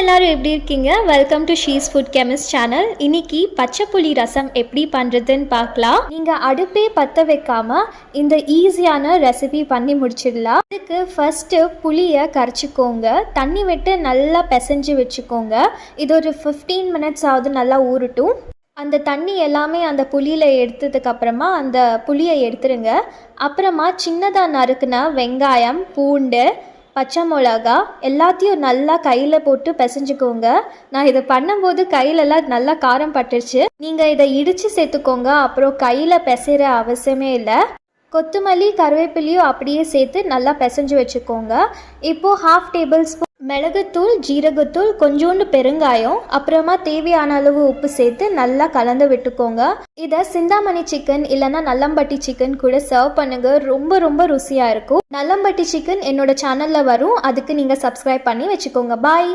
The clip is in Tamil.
எல்லாரும் எப்படி இருக்கீங்க? Welcome to she's food chemist channel. இன்னைக்கு பச்சை புளி ரசம் எப்படி பண்ணுறதுன்னு பார்க்கலாம். நீங்கள் அடுப்பே பற்ற வைக்காம இந்த ஈஸியான ரெசிபி பண்ணி முடிச்சிடலாம். இதுக்கு ஃபர்ஸ்ட்டு புளியை கரைச்சிக்கோங்க. தண்ணி விட்டு நல்லா பிசைஞ்சு வச்சுக்கோங்க. இது ஒரு 15 மினிட்ஸ் ஆகுது நல்லா ஊறட்டும். அந்த தண்ணி எல்லாமே அந்த புளியில் எடுத்ததுக்கப்புறமா அந்த புளியை எடுத்துருங்க. அப்புறமா சின்னதாக நறுக்குன வெங்காயம், பூண்டு, பச்சை மிளகா எல்லாத்தையும் நல்லா கையில் போட்டு பிசைஞ்சுக்கோங்க. நான் இதை பண்ணும்போது கையிலலாம் நல்லா காரம் பட்டுருச்சு. நீங்கள் இதை இடித்து சேர்த்துக்கோங்க. அப்புறம் கையில் பிசைகிற அவசியமே இல்லை. கொத்தமல்லி, கருவேப்பிலையும் அப்படியே சேர்த்து நல்லா பிசைஞ்சு வச்சுக்கோங்க. இப்போது 1/2 டேபிள் ஸ்பூன் மிளகுத்தூள், ஜீரகத்தூள், கொஞ்சோண்டு பெருங்காயம், அப்புறமா தேவையான அளவு உப்பு சேர்த்து நல்லா கலந்து விட்டுக்கோங்க. இதை சிந்தாமணி சிக்கன் இல்லைன்னா நல்லம்பட்டி சிக்கன் கூட சர்வ் பண்ணுங்க. ரொம்ப ரொம்ப ருசியாக இருக்கும். நல்லம்பட்டி சிக்கன் என்னோட சேனலில் வரும். அதுக்கு நீங்கள் சப்ஸ்கிரைப் பண்ணி வச்சுக்கோங்க. பாய்.